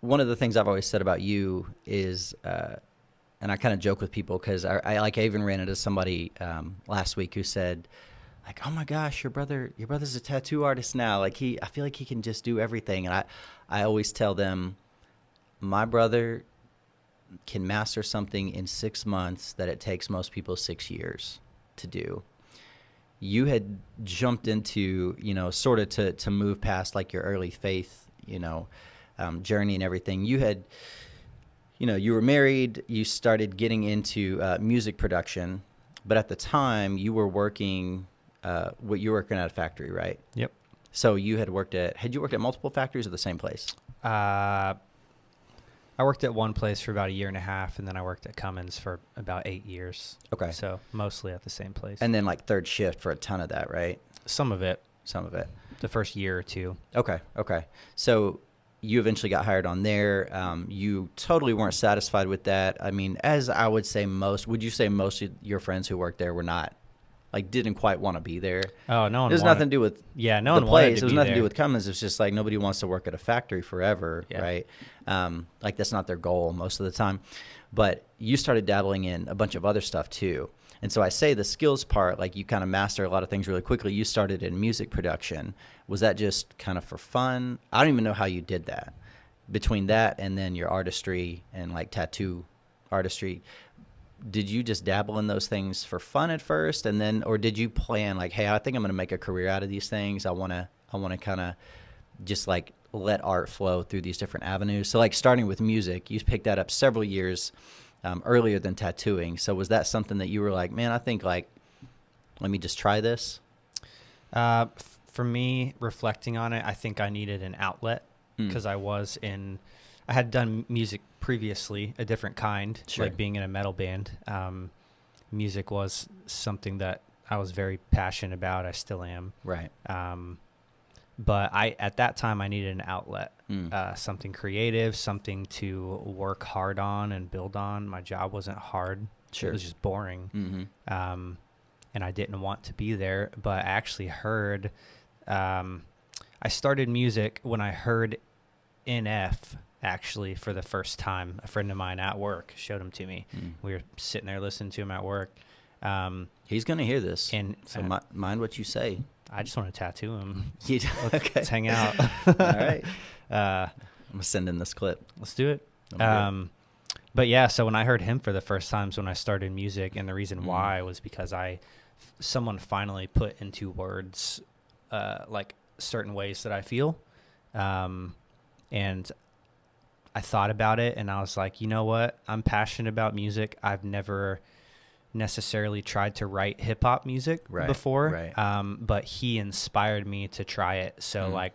one of the things I've always said about you is, and I kind of joke with people because I even ran into somebody last week who said, like, oh my gosh, your brother's a tattoo artist now. Like I feel like he can just do everything. And I always tell them, my brother can master something in 6 months that it takes most people 6 years to do. You had jumped into, sort of to move past like your early faith, journey and everything. You had, you were married, you started getting into music production, but at the time you were working, you were working at a factory, right? Yep. So you had you worked at multiple factories or the same place? I worked at one place for about 1.5 years, and then I worked at Cummins for about 8 years. Okay. So mostly at the same place. And then like third shift for a ton of that, right? Some of it. The first year or two. Okay. So you eventually got hired on there. You totally weren't satisfied with that. I mean, as I would say would you say most of your friends who worked there were not, like, didn't quite want to be there? Oh, no one There's nothing to do with no the one place. It was nothing to do with Cummins. It's just like nobody wants to work at a factory forever, right? Like that's not their goal most of the time. But you started dabbling in a bunch of other stuff too. And so I say the skills part, like you kind of master a lot of things really quickly. You started in music production. Was that just kind of for fun? I don't even know how you did that. Between that and then your artistry and like tattoo artistry, did you just dabble in those things for fun at first, and then, or did you plan like, hey, I think I'm going to make a career out of these things. I want to kind of just like let art flow through these different avenues. So like starting with music, you picked that up several years earlier than tattooing. So was that something that you were like, man, I think like, let me just try this? For me, reflecting on it, I think I needed an outlet because I had done music previously, a different kind, like being in a metal band. Music was something that I was very passionate about. I still am. Right. But at that time, I needed an outlet, something creative, something to work hard on and build on. My job wasn't hard. It was just boring. Mm-hmm. And I didn't want to be there. But I actually heard, I started music when I heard NF, actually, for the first time. A friend of mine at work showed him to me. We were sitting there listening to him at work. He's going to hear this, and so mind what you say. I just want to tattoo him. Let's hang out. All right. I'm going to send in this clip. Let's do it. But yeah, so when I heard him for the first time is when I started music, and the reason why was because someone finally put into words like certain ways that I feel. And I thought about it, and I was like, you know what? I'm passionate about music. I've never necessarily tried to write hip-hop music before, but he inspired me to try it. So like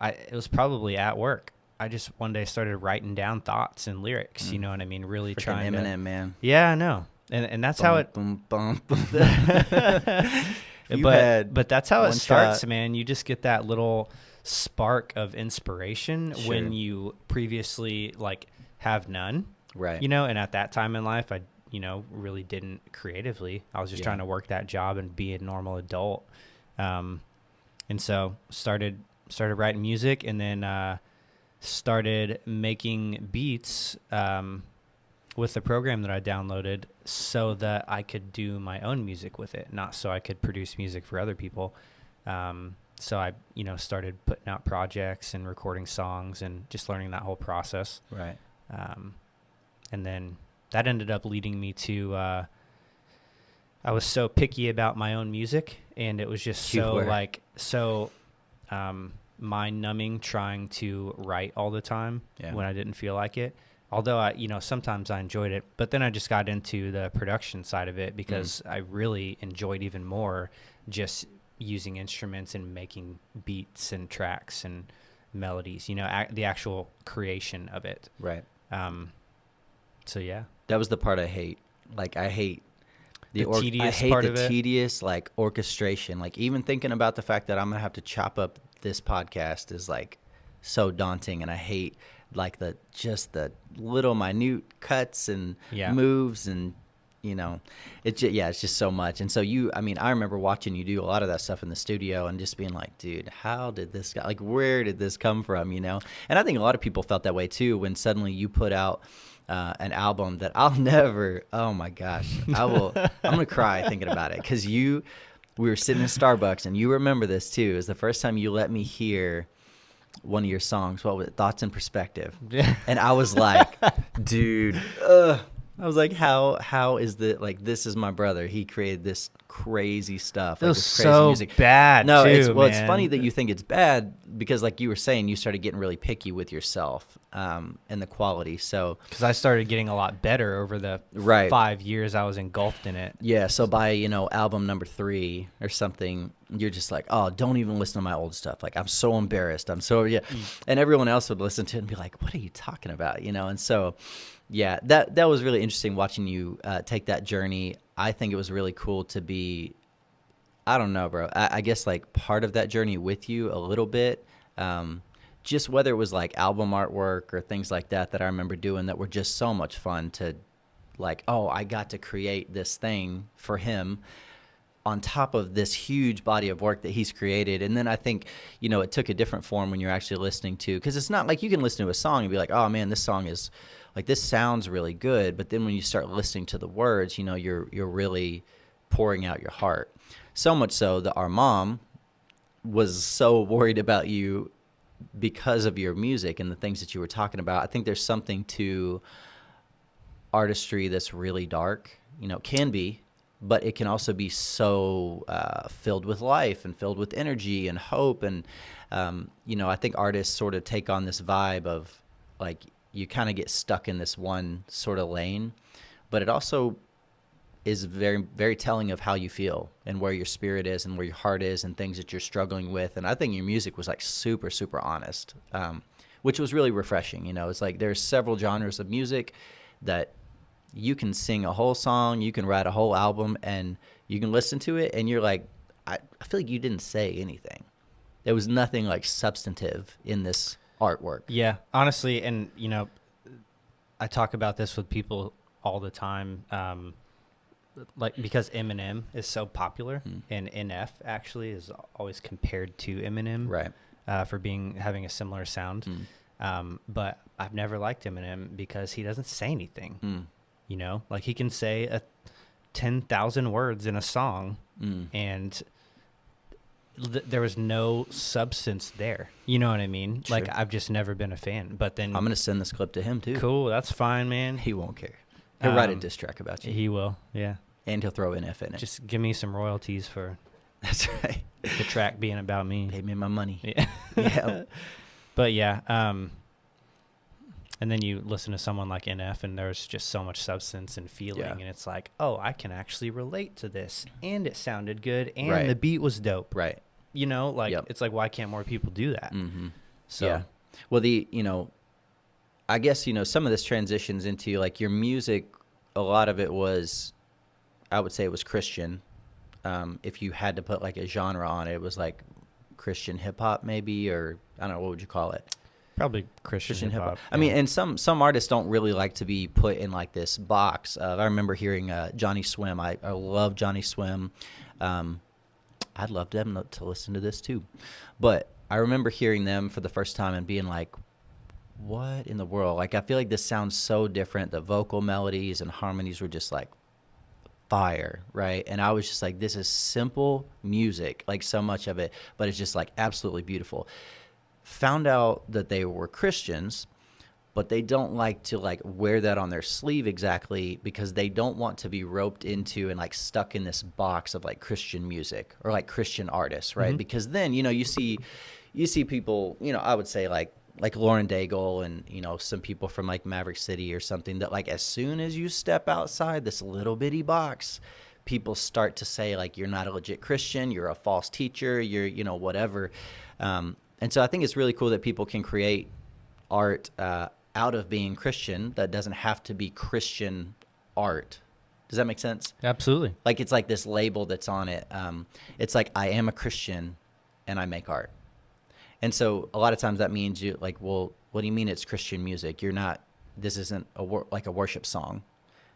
it was probably at work. I just one day started writing down thoughts and lyrics, you know what I mean? Really freaking trying Eminem, man. Yeah, I know. And that's how it but that's how it starts, man. You just get that little spark of inspiration when you previously like have none, right? And at that time in life, I really didn't creatively. I was just trying to work that job and be a normal adult, and so started writing music, and then started making beats with the program that I downloaded so that I could do my own music with it, not so I could produce music for other people. So I, started putting out projects and recording songs and just learning that whole process. Right. And then that ended up leading me to, I was so picky about my own music, and it was just mind numbing trying to write all the time when I didn't feel like it. Although I, sometimes I enjoyed it, but then I just got into the production side of it because I really enjoyed even more just using instruments and making beats and tracks and melodies, the actual creation of it. Right. So yeah, that was the part I hate. Like I hate the tedious like orchestration. Like even thinking about the fact that I'm going to have to chop up this podcast is like so daunting. And I hate like the little minute cuts and moves and you know, it's just so much. And so I remember watching you do a lot of that stuff in the studio and just being like, dude, how did this guy, like, where did this come from, you know? And I think a lot of people felt that way too when suddenly you put out an album that I'll never, oh my gosh, I'm going to cry thinking about it, because we were sitting in Starbucks, and you remember this too. It was the first time you let me hear one of your songs. What was it? Thoughts and Perspective. Yeah. And I was like, dude, I was like, how is this is my brother. He created this crazy stuff. It like was this crazy so music. bad. No, too, it's man. funny that you think it's bad, because like you were saying, you started getting really picky with yourself and the quality. So because I started getting a lot better over the Right. 5 years I was engulfed in it. yeah, so by album number 3 or something, you're just like, oh, don't even listen to my old stuff. Like, I'm so embarrassed. And everyone else would listen to it and be like, what are you talking about? And so. Yeah, that was really interesting watching you take that journey. I think it was really cool to be, I don't know, bro. I guess like part of that journey with you a little bit. Just whether it was like album artwork or things like that I remember doing that were just so much fun to, like, oh, I got to create this thing for him on top of this huge body of work that he's created. And then I think, it took a different form when you're actually listening to, because it's not like you can listen to a song and be like, oh man, this song is like, this sounds really good. But then when you start listening to the words, you're really pouring out your heart. So much so that our mom was so worried about you because of your music and the things that you were talking about. I think there's something to artistry that's really dark, can be, but it can also be so filled with life and filled with energy and hope. And, I think artists sort of take on this vibe of, like, you kind of get stuck in this one sort of lane, but it also is very, very telling of how you feel and where your spirit is and where your heart is and things that you're struggling with. And I think your music was like super, super honest, which was really refreshing. It's like there's several genres of music that you can sing a whole song, you can write a whole album, and you can listen to it and you're like, I feel like you didn't say anything. There was nothing like substantive in this artwork. Yeah, honestly, and I talk about this with people all the time, like, because Eminem is so popular, and NF actually is always compared to Eminem, Right. For having a similar sound. But I've never liked Eminem because he doesn't say anything. Like, he can say 10,000 words in a song, and there was no substance there. You know what I mean? Sure. Like, I've just never been a fan. But then I'm going to send this clip to him too. Cool, that's fine, man. He won't care. He'll write a diss track about you. He will, yeah. And he'll throw NF in it. Just give me some royalties for That's right. the track being about me. Pay me my money. Yeah. Yeah. But yeah, and then you listen to someone like NF, and there's just so much substance and feeling, Yeah. and it's like, oh, I can actually relate to this, and it sounded good, and Right. the beat was dope. Right. Like, Yep. it's like, why can't more people do that? Mm-hmm. So Yeah. Well, I guess, some of this transitions into, like, your music, a lot of it was, I would say it was Christian. If you had to put like a genre on it, it was like Christian hip hop maybe, or I don't know, what would you call it? probably Christian hip hop. I mean, and some artists don't really like to be put in like this box. I remember hearing Johnny Swim. I love Johnny Swim. I'd love them to listen to this too. But I remember hearing them for the first time and being like, what in the world? Like, I feel like this sounds so different. The vocal melodies and harmonies were just like fire, right? And I was just like, this is simple music, like so much of it, but it's just like absolutely beautiful. Found out that they were Christians, but they don't like to like wear that on their sleeve exactly, because they don't want to be roped into and like stuck in this box of like Christian music or like Christian artists, right? Because then, you see people, I would say like Lauren Daigle and, some people from like Maverick City or something, that like as soon as you step outside this little bitty box, people start to say like, you're not a legit Christian, you're a false teacher, you're, whatever. And so I think it's really cool that people can create art out of being Christian that doesn't have to be Christian art. Does that make sense? Absolutely. Like, it's like this label that's on it. It's like, I am a Christian and I make art. And so a lot of times that means you like, well, what do you mean it's Christian music? You're not, this isn't like a worship song.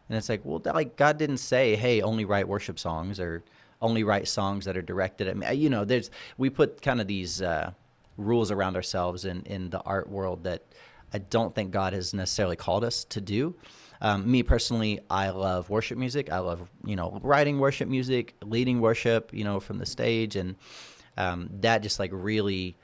And it's like, well, like God didn't say, hey, only write worship songs or only write songs that are directed at me. You know, we put kind of these rules around ourselves in the art world that I don't think God has necessarily called us to do. Me personally, I love worship music. I love, writing worship music, leading worship, from the stage. And that just like really,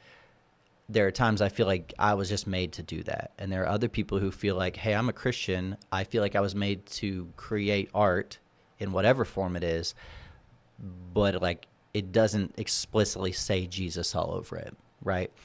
there are times I feel like I was just made to do that. And there are other people who feel like, hey, I'm a Christian. I feel like I was made to create art in whatever form it is, but like it doesn't explicitly say Jesus all over it, right?